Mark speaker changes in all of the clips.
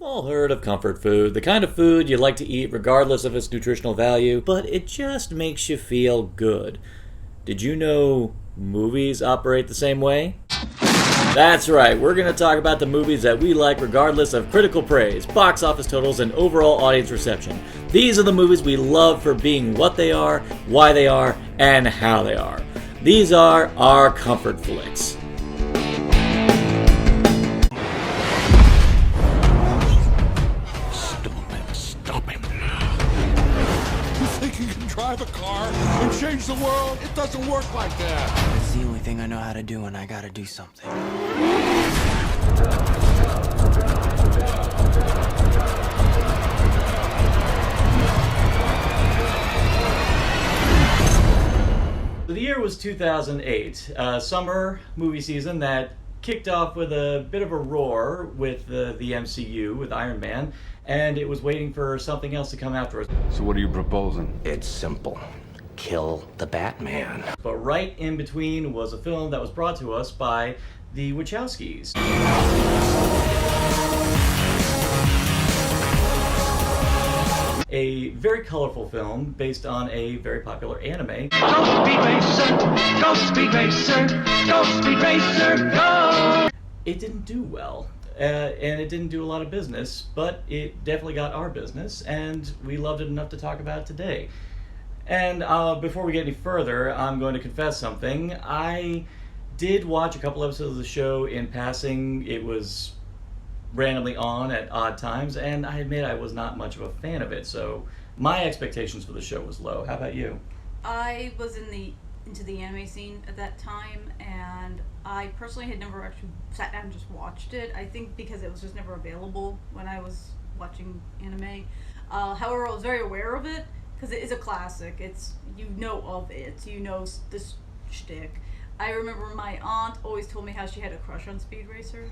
Speaker 1: We've all heard of comfort food, the kind of food you like to eat regardless of its nutritional value, but it just makes you feel good. Did you know movies operate the same way? That's right, we're going to talk about the movies that we like regardless of critical praise, box office totals, and overall audience reception. These are the movies we love for being what they are, why they are, and how they are. These are our comfort flicks.
Speaker 2: Drive a car and change the world? It doesn't work like that.
Speaker 3: It's the only thing I know how to do when I gotta do something.
Speaker 1: The year was 2008, a summer movie season that kicked off with a bit of a roar with the MCU, with Iron Man, and it was waiting for something else to come after us.
Speaker 2: So what are you proposing?
Speaker 4: It's simple. Kill the Batman.
Speaker 1: But right in between was a film that was brought to us by the Wachowskis. A very colorful film based on a very popular anime.
Speaker 5: Go Speed Racer! Go Speed Racer! Go Speed Racer! Go!
Speaker 1: It didn't do well, and it didn't do a lot of business, but it definitely got our business, and we loved it enough to talk about it today. And before we get any further, I'm going to confess something. I did watch a couple episodes of the show in passing. It was randomly on at odd times, and I admit I was not much of a fan of it, so my expectations for the show was low. How about you?
Speaker 6: I was into the anime scene at that time, and I personally had never actually sat down and just watched it. I think because it was just never available when I was watching anime. However, I was very aware of it because it is a classic. It's, you know of it, you know this shtick. I remember my aunt always told me how she had a crush on Speed Racer.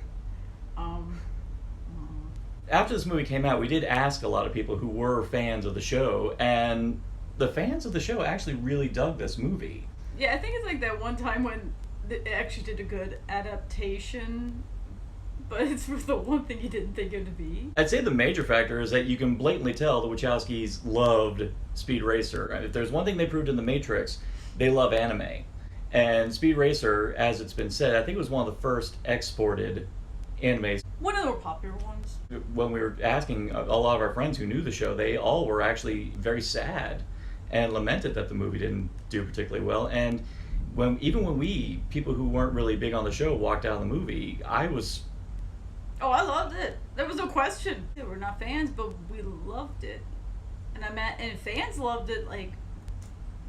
Speaker 1: After this movie came out, we did ask a lot of people who were fans of the show, and the fans of the show actually really dug this movie.
Speaker 6: Yeah, I think it's like that one time when it actually did a good adaptation, but it's the one thing you didn't think it would be.
Speaker 1: I'd say the major factor is that you can blatantly tell the Wachowskis loved Speed Racer. If there's one thing they proved in The Matrix, they love anime. And Speed Racer, as it's been said, I think it was one of the first exported animes.
Speaker 6: One of the more popular ones.
Speaker 1: When we were asking a lot of our friends who knew the show, they all were actually very sad and lamented that the movie didn't do particularly well. And even when we, people who weren't really big on the show, walked out of the movie, I
Speaker 6: loved it. There was no question. We're not fans, but we loved it. And fans loved it, like,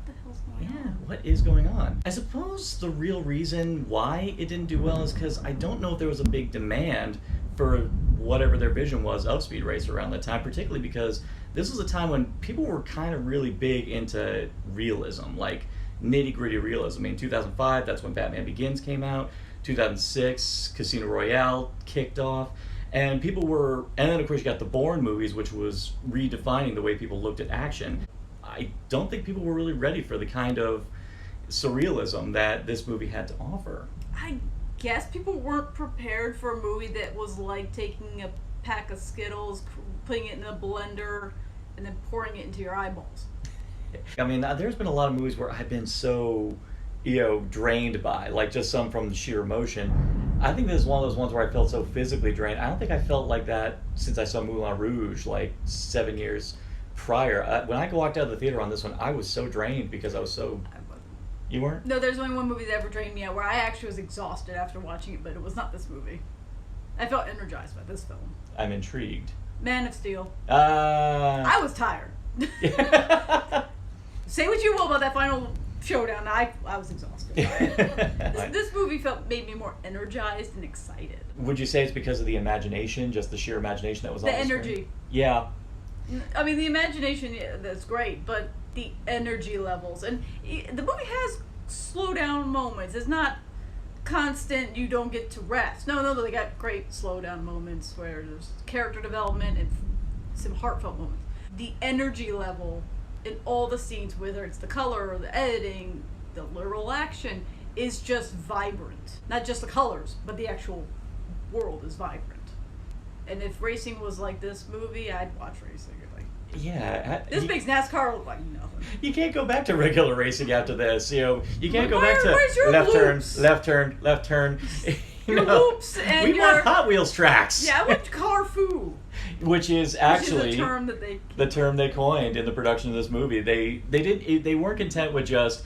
Speaker 6: what the hell's going on?
Speaker 1: What is going on? I suppose the real reason why it didn't do well is because I don't know if there was a big demand for whatever their vision was of Speed Racer around that time, particularly because this was a time when people were kind of really big into realism, like nitty-gritty realism. I mean, 2005, that's when Batman Begins came out. 2006, Casino Royale kicked off. And then of course you got the Bourne movies, which was redefining the way people looked at action. I don't think people were really ready for the kind of surrealism that this movie had to offer.
Speaker 6: I guess people weren't prepared for a movie that was like taking a pack of Skittles, putting it in a blender, and then pouring it into your eyeballs.
Speaker 1: I mean, there's been a lot of movies where I've been so, drained by, like just some from sheer emotion. I think this is one of those ones where I felt so physically drained. I don't think I felt like that since I saw Moulin Rouge like 7 years prior. When I walked out of the theater on this one, I was so drained because I was so...
Speaker 6: I wasn't.
Speaker 1: You weren't?
Speaker 6: No, there's only one movie that ever drained me out where I actually was exhausted after watching it, but it was not this movie. I felt energized by this film.
Speaker 1: I'm intrigued.
Speaker 6: Man of Steel. I was tired. Say what you will about that final showdown. I was exhausted. This movie made me more energized and excited.
Speaker 1: Would you say it's because of the imagination, just the sheer imagination that was on the
Speaker 6: energy.
Speaker 1: screen? Yeah.
Speaker 6: I mean, the imagination, that's great, but the energy levels. And the movie has slow down moments. It's not constant, you don't get to rest. No, they got great slow down moments where there's character development and some heartfelt moments. The energy level in all the scenes, whether it's the color or the editing, the literal action, is just vibrant. Not just the colors, but the actual world is vibrant. And if racing was like this movie, I'd watch racing. Like,
Speaker 1: Yeah.
Speaker 6: this makes NASCAR look like nothing.
Speaker 1: You can't go back to regular racing after this. You know, you can't go
Speaker 6: Where-
Speaker 1: back
Speaker 6: where's
Speaker 1: to
Speaker 6: your
Speaker 1: left turn,
Speaker 6: loops?
Speaker 1: left turn, left turn.
Speaker 6: Your loops and
Speaker 1: we
Speaker 6: your-
Speaker 1: want Hot Wheels tracks.
Speaker 6: Yeah, I went to Carfu.
Speaker 1: Which is actually
Speaker 6: Which is a term that they
Speaker 1: the term they coined in the production of this movie. They weren't content with just,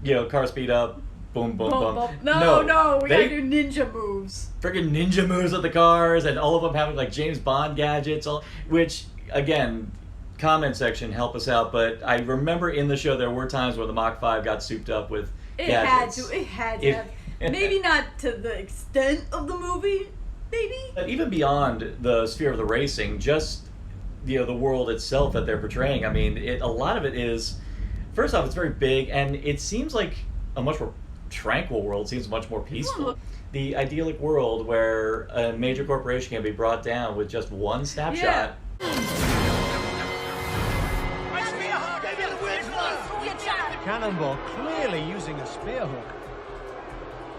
Speaker 1: you know, car speed up, boom, boom, boom.
Speaker 6: No, we
Speaker 1: they
Speaker 6: gotta do ninja moves.
Speaker 1: freaking ninja moves with the cars, and all of them having like James Bond gadgets. Which again, comment section help us out. But I remember in the show there were times where the Mach 5 got souped up with gadgets.
Speaker 6: It had to have. Maybe not to the extent of the movie, maybe.
Speaker 1: But even beyond the sphere of the racing, just the world itself that they're portraying. I mean, a lot of it is, first off, it's very big, and it seems like a much more tranquil world. Seems much more peaceful. The idyllic world where a major corporation can be brought down with just one snapshot.
Speaker 7: Cannonball clearly using a spear hook.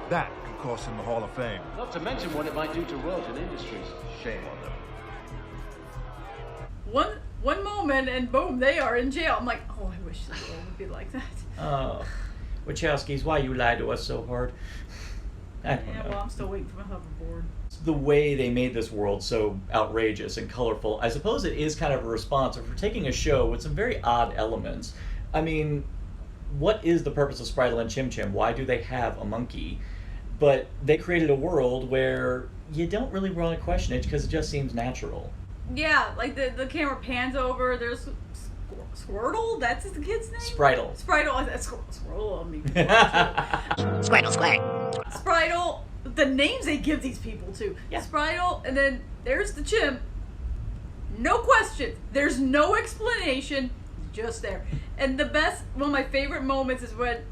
Speaker 2: That could cost him the Hall of Fame.
Speaker 8: Not to mention what it might do to Royalton Industries.
Speaker 2: Shame on them.
Speaker 6: One moment and boom, they are in jail. I'm like, oh, I wish the world would be like that.
Speaker 1: Oh, Wachowskis, why you lied to us so hard? I don't
Speaker 6: Yeah,
Speaker 1: know.
Speaker 6: well, I'm still waiting for my hoverboard.
Speaker 1: The way they made this world so outrageous and colorful, I suppose it is kind of a response for taking a show with some very odd elements. I mean, what is the purpose of Spritle and Chim Chim? Why do they have a monkey? But they created a world where you don't really want to question it because it just seems natural.
Speaker 6: Yeah, like the camera pans over. There's Squirtle. That's the kid's name.
Speaker 1: Spritle.
Speaker 6: Spritle. Squirtle. I mean,
Speaker 9: Squirtle, square.
Speaker 6: Spritle. The names they give these people too.
Speaker 1: Yeah.
Speaker 6: Spritle, and then there's the chimp. No question. There's no explanation. Just there. And one of my favorite moments is when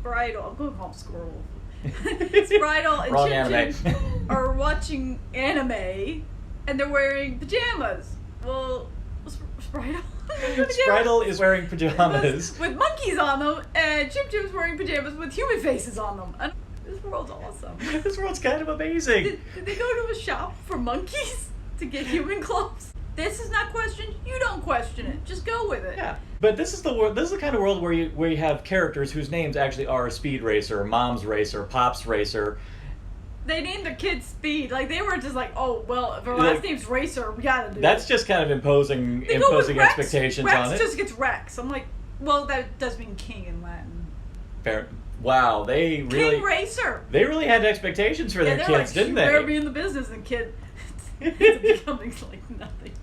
Speaker 6: Spritle. I'm going to call him Squirrel. Spritle and
Speaker 1: Wrong
Speaker 6: Chim
Speaker 1: anime.
Speaker 6: Chim are watching anime, and they're wearing pajamas. Well, Spritle.
Speaker 1: Spritle is wearing pajamas.
Speaker 6: with monkeys on them, and Chim Chim's wearing pajamas with human faces on them. And this world's awesome.
Speaker 1: This world's kind of amazing.
Speaker 6: Did they go to a shop for monkeys to get human clothes? This is not questioned. You don't question it. Just go with it.
Speaker 1: Yeah, but this is the world. This is the kind of world where you have characters whose names actually are Speed Racer, Mom's Racer, Pop's Racer.
Speaker 6: They named their kid Speed. Like, they were just like, oh, well, if our last name's Racer, we gotta do
Speaker 1: That's
Speaker 6: it.
Speaker 1: just kind of imposing
Speaker 6: They go with Rex.
Speaker 1: expectations
Speaker 6: Rex
Speaker 1: on it.
Speaker 6: just gets Rex. I'm like, well, that does mean king in Latin.
Speaker 1: Fair. Wow, they really
Speaker 6: King Racer.
Speaker 1: they really had expectations for their
Speaker 6: they're
Speaker 1: kids,
Speaker 6: like,
Speaker 1: didn't
Speaker 6: you
Speaker 1: they?
Speaker 6: better be in the business, and kid, it's becoming like nothing.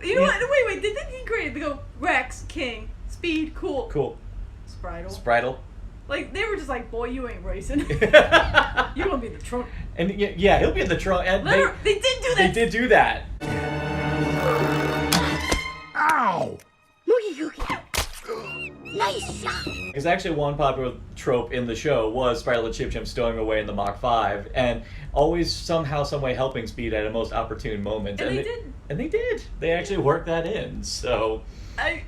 Speaker 6: You know what? Wait. They didn't create. They go Rex, King, Speed, cool.
Speaker 1: Cool.
Speaker 6: Spritle.
Speaker 1: Spritle.
Speaker 6: Like, they were just like, boy, you ain't racing. You gonna be the trunk.
Speaker 1: And yeah, he'll be in the trunk. And
Speaker 6: They did do that.
Speaker 1: They did do that.
Speaker 2: Ow!
Speaker 9: Nice shot.
Speaker 1: Because actually one popular trope in the show was Spritle and Chim Chim stowing away in the Mach 5 and always somehow, some way helping Speed at a most opportune moment.
Speaker 6: And they did.
Speaker 1: And they did. They actually worked that in, so...
Speaker 6: Like,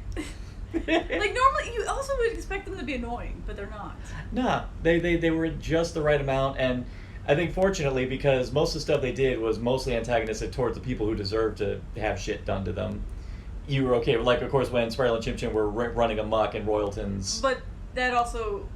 Speaker 6: normally, you also would expect them to be annoying, but they're not.
Speaker 1: Nah, they were just the right amount, and I think fortunately, because most of the stuff they did was mostly antagonistic towards the people who deserved to have shit done to them, you were okay. Like, of course, when Spritle and Chim Chim were running amok in Royalton's...
Speaker 6: But that also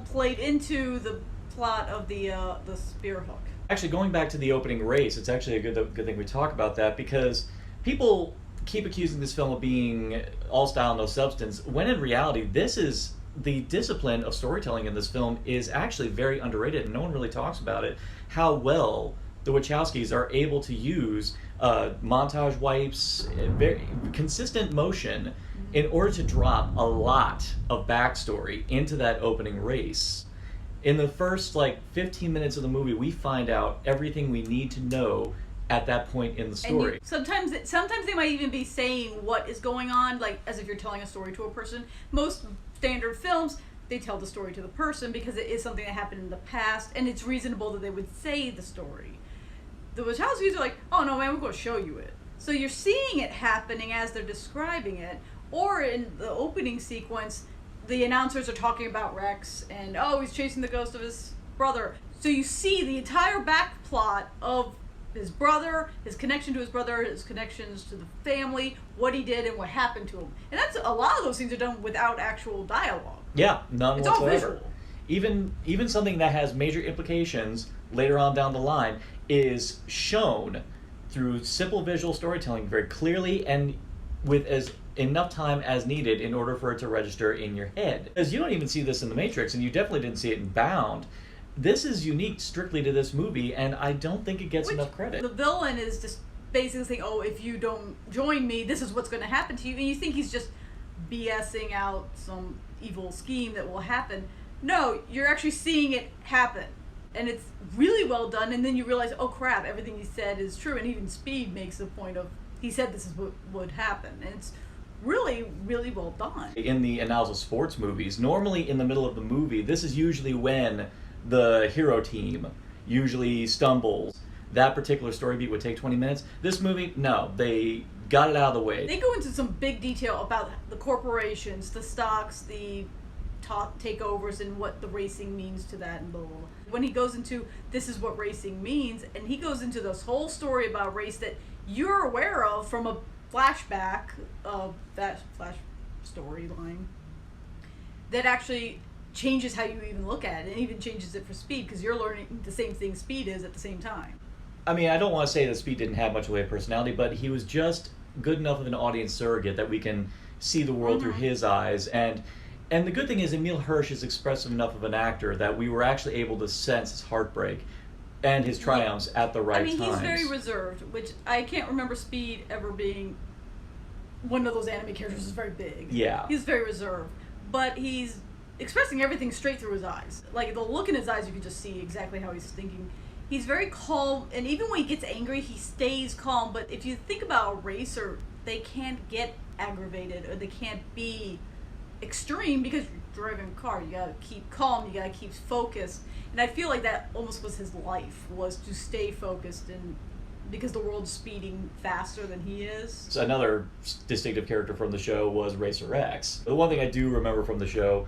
Speaker 6: played into the plot of the spear hook.
Speaker 1: Actually, going back to the opening race, it's actually a good thing we talk about that, because people keep accusing this film of being all style, no substance, when in reality, this is... The discipline of storytelling in this film is actually very underrated, and no one really talks about it. How well the Wachowskis are able to use montage wipes, very consistent motion, in order to drop a lot of backstory into that opening race. In the first 15 minutes of the movie, we find out everything we need to know at that point in the story.
Speaker 6: Sometimes they might even be saying what is going on, like as if you're telling a story to a person. Most standard films, they tell the story to the person because it is something that happened in the past, and it's reasonable that they would say the story. The Wachowskis are like, oh no man, we're going to show you it. So you're seeing it happening as they're describing it, or in the opening sequence, the announcers are talking about Rex, and oh, he's chasing the ghost of his brother. So you see the entire back plot of his brother, his connection to his brother, his connections to the family, what he did and what happened to him. And that's a lot of those things are done without actual dialogue.
Speaker 1: Yeah, none
Speaker 6: It's all
Speaker 1: whatsoever.
Speaker 6: visual.
Speaker 1: Even something that has major implications later on down the line is shown through simple visual storytelling very clearly and with as enough time as needed in order for it to register in your head. Because you don't even see this in The Matrix, and you definitely didn't see it in Bound. This is unique strictly to this movie, and I don't think it gets enough credit.
Speaker 6: The villain is just basically saying, oh, if you don't join me, this is what's going to happen to you. And you think he's just BSing out some evil scheme that will happen. No, you're actually seeing it happen. And it's really well done, and then you realize, oh crap, everything he said is true. And even Speed makes the point of, he said this is what would happen. And it's really, really well done.
Speaker 1: In the annals of sports movies, normally in the middle of the movie, this is usually when the hero team usually stumbles. That particular story beat would take 20 minutes. This movie, no, they got it out of the way.
Speaker 6: They go into some big detail about the corporations, the stocks, the takeovers, and what the racing means to that, and blah, blah, blah. When he goes into this is what racing means, and he goes into this whole story about race that you're aware of from a flashback of that flash storyline that actually changes how you even look at it, and even changes it for Speed, because you're learning the same thing Speed is at the same time.
Speaker 1: I mean, I don't want to say that Speed didn't have much of a personality, but he was just good enough of an audience surrogate that we can see the world through his eyes. And the good thing is Emile Hirsch is expressive enough of an actor that we were actually able to sense his heartbreak and his triumphs at the right times.
Speaker 6: He's very reserved, which I can't remember Speed ever being one of those anime characters who's very big.
Speaker 1: Yeah.
Speaker 6: He's very reserved. But he's expressing everything straight through his eyes. Like, the look in his eyes, you can just see exactly how he's thinking. He's very calm, and even when he gets angry, he stays calm. But if you think about a racer, they can't get aggravated, or they can't be extreme, because you're driving a car. You gotta keep calm, you gotta keep focused. And I feel like that almost was his life, was to stay focused, and because the world's speeding faster than he is.
Speaker 1: So another distinctive character from the show was Racer X. The one thing I do remember from the show,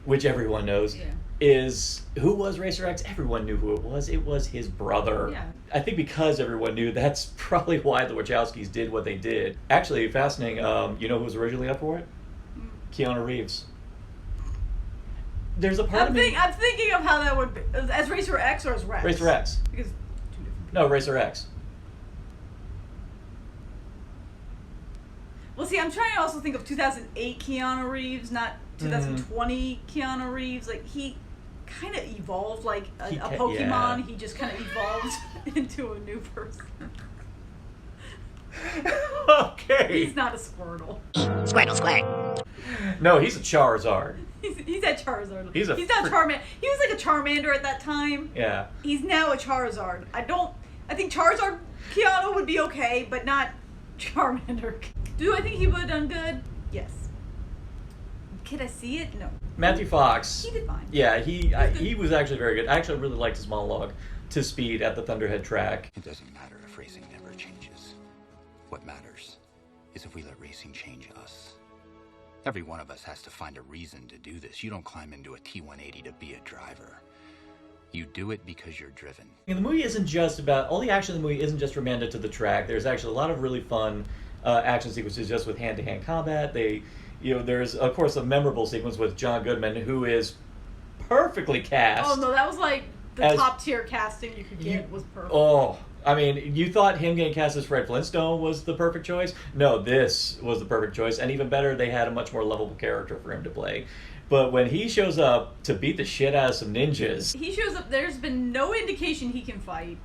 Speaker 1: which everyone knows, is who was Racer X? Everyone knew who it was. It was his brother.
Speaker 6: Yeah.
Speaker 1: I think because everyone knew, that's probably why the Wachowskis did what they did. Actually, fascinating. You know who was originally up for it? Keanu Reeves. There's a part of me...
Speaker 6: I'm thinking of how that would be. As Racer X or as Rex?
Speaker 1: Racer X.
Speaker 6: Because two different.
Speaker 1: No, Racer X.
Speaker 6: Well, see, I'm trying to also think of 2008 Keanu Reeves, not 2020 Keanu Reeves. Like, he kind of evolved like a Pokemon.
Speaker 1: Yeah.
Speaker 6: He just kind of evolved into a new person.
Speaker 1: Okay.
Speaker 6: He's not a Squirtle.
Speaker 9: Squirtle, squirt.
Speaker 1: No, he's a Charizard.
Speaker 6: He's at Charizard.
Speaker 1: He's not
Speaker 6: Charmander. He was like a Charmander at that time.
Speaker 1: Yeah.
Speaker 6: He's now a Charizard. I think Charizard Keanu would be okay, but not Charmander. Do I think he would have done good? Yes. Could I see it? No.
Speaker 1: Matthew Fox.
Speaker 6: He did fine.
Speaker 1: Yeah, he was actually very good. I actually really liked his monologue to Speed at the Thunderhead track.
Speaker 3: It doesn't matter if racing never changes. What matters is if we let racing change us. Every one of us has to find a reason to do this. You don't climb into a T-180 to be a driver. You do it because you're driven.
Speaker 1: And the movie isn't just about... All the action in the movie isn't just remanded to the track. There's actually a lot of really fun action sequences just with hand-to-hand combat. There's, of course, a memorable sequence with John Goodman, who is perfectly cast.
Speaker 6: Oh, no, that was like the top-tier casting you could get was perfect.
Speaker 1: Oh, I mean, you thought him getting cast as Fred Flintstone was the perfect choice? No, this was the perfect choice. And even better, they had a much more lovable character for him to play. But when he shows up to beat the shit out of some ninjas...
Speaker 6: He shows up, there's been no indication he can fight.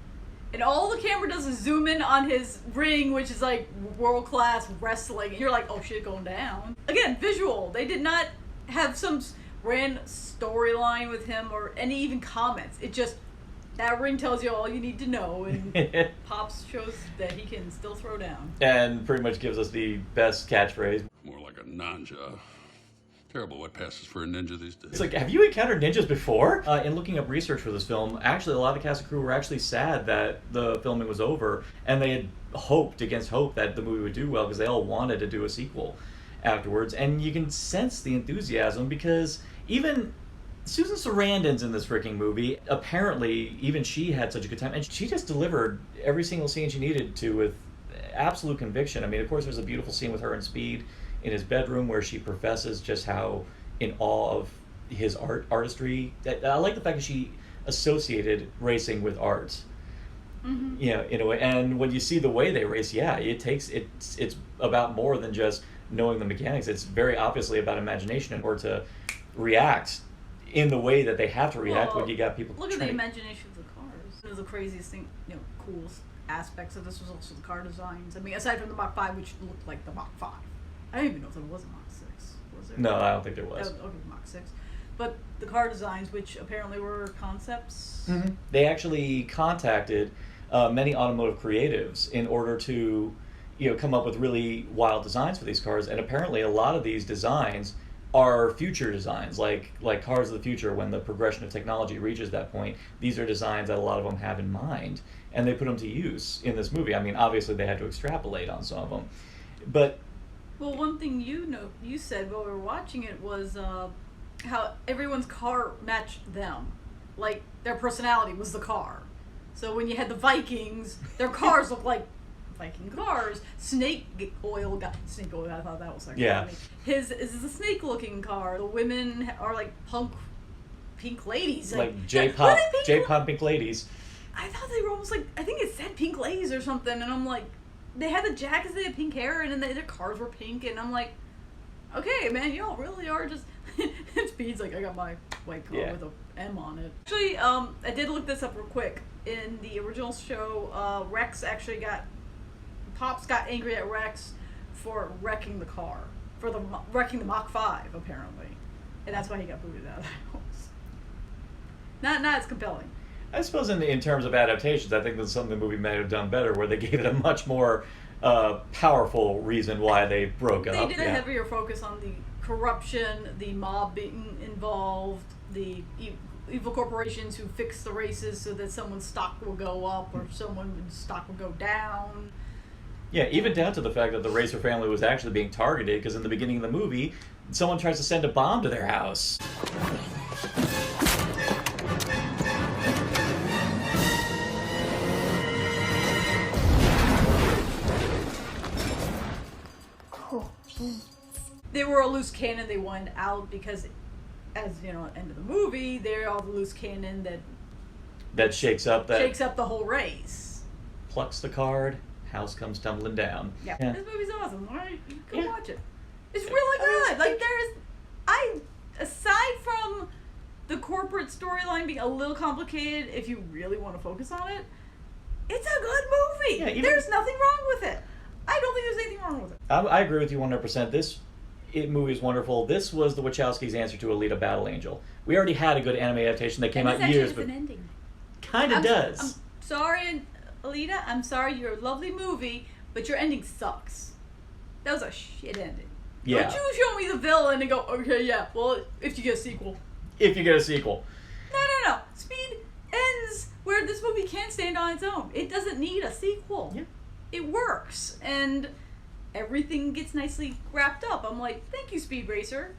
Speaker 6: And all the camera does is zoom in on his ring, which is like world-class wrestling. And you're like, oh shit, going down. Again, visual. They did not have some random storyline with him or any even comments. It just, that ring tells you all you need to know. And Pops shows that he can still throw down.
Speaker 1: And pretty much gives us the best catchphrase.
Speaker 2: More like a ninja. Terrible what passes for a ninja these days.
Speaker 1: It's like, have you encountered ninjas before? In looking up research for this film, actually a lot of the cast and crew were actually sad that the filming was over, and they had hoped against hope that the movie would do well because they all wanted to do a sequel afterwards. And you can sense the enthusiasm because even Susan Sarandon's in this freaking movie. Apparently, even she had such a good time, and she just delivered every single scene she needed to with absolute conviction. I mean, of course, there's a beautiful scene with her and Speed in his bedroom where she professes just how in awe of his artistry. I like the fact that she associated racing with art.
Speaker 6: Mm-hmm.
Speaker 1: You know, in a way. And when you see the way they race, yeah, it's about more than just knowing the mechanics. It's very obviously about imagination in order to react in the way that they have to react when you got people
Speaker 6: Look at the
Speaker 1: training.
Speaker 6: imagination of the cars. It was the craziest thing, cool aspects of this was also the car designs. I mean, aside from the Mach 5, which looked like the Mach 5. I don't even know if there was a Mach 6. Was there?
Speaker 1: No, I don't think there was.
Speaker 6: Okay, Mach 6. But the car designs, which apparently were concepts.
Speaker 1: Mm-hmm. They actually contacted many automotive creatives in order to, come up with really wild designs for these cars. And apparently, a lot of these designs are future designs, like cars of the future. When the progression of technology reaches that point, these are designs that a lot of them have in mind, and they put them to use in this movie. I mean, obviously, they had to extrapolate on some of them, but.
Speaker 6: Well, one thing you said while we were watching it was how everyone's car matched them. Like, their personality was the car. So when you had the Vikings, their cars looked like Viking cars. Snake oil, I thought that was like funny. His is a snake-looking car. The women are like pink ladies.
Speaker 1: Like J-pop pink ladies.
Speaker 6: I thought they were almost like, I think it said pink ladies or something, and I'm like, they had the jackets, they had pink hair, and then their cars were pink, and I'm like, okay, man, y'all really are just... Speed's like, I got my white car with a M on it. Actually, I did look this up real quick. In the original show, Rex actually Pops got angry at Rex for wrecking the car. Wrecking the Mach 5, apparently. And that's why he got booted out of the house. Not as compelling.
Speaker 1: I suppose in terms of adaptations, I think that's something the movie may have done better, where they gave it a much more powerful reason why they broke up.
Speaker 6: They did a heavier focus on the corruption, the mob being involved, the evil corporations who fix the races so that someone's stock will go up or someone's stock will go down.
Speaker 1: Yeah, even down to the fact that the racer family was actually being targeted, because in the beginning of the movie, someone tries to send a bomb to their house.
Speaker 6: They were a loose cannon. They went out because, as you know, at the end of the movie, they're all the loose cannon
Speaker 1: that shakes up
Speaker 6: the whole race.
Speaker 1: Plucks the card, house comes tumbling down.
Speaker 6: Yeah. This movie's awesome. All right, go watch it. It's really good. Like aside from the corporate storyline being a little complicated, if you really want to focus on it, it's a good movie. Yeah, there's nothing wrong with it. I don't think there's anything wrong with it.
Speaker 1: I agree with you 100%. This movie is wonderful. This was the Wachowskis' answer to Alita: Battle Angel. We already had a good anime adaptation that came out years, but
Speaker 6: an ending.
Speaker 1: Kind of does.
Speaker 6: I'm sorry, Alita. I'm sorry. You're a lovely movie, but your ending sucks. That was a shit ending.
Speaker 1: Yeah.
Speaker 6: Don't you show me the villain and go, okay, yeah. Well, if you get a sequel.
Speaker 1: If you get a sequel.
Speaker 6: No. Speed ends where this movie can't stand on its own. It doesn't need a sequel.
Speaker 1: Yeah.
Speaker 6: It works, and everything gets nicely wrapped up. I'm like, thank you, Speed Racer.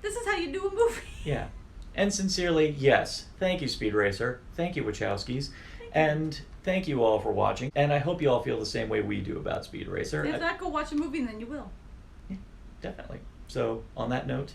Speaker 6: This is how you do a movie.
Speaker 1: Yeah. And sincerely, yes. Thank you, Speed Racer. Thank you, Wachowskis. And thank you all for watching. And I hope you all feel the same way we do about Speed Racer.
Speaker 6: If not, go watch a movie and then you will.
Speaker 1: Yeah, definitely. So, on that note...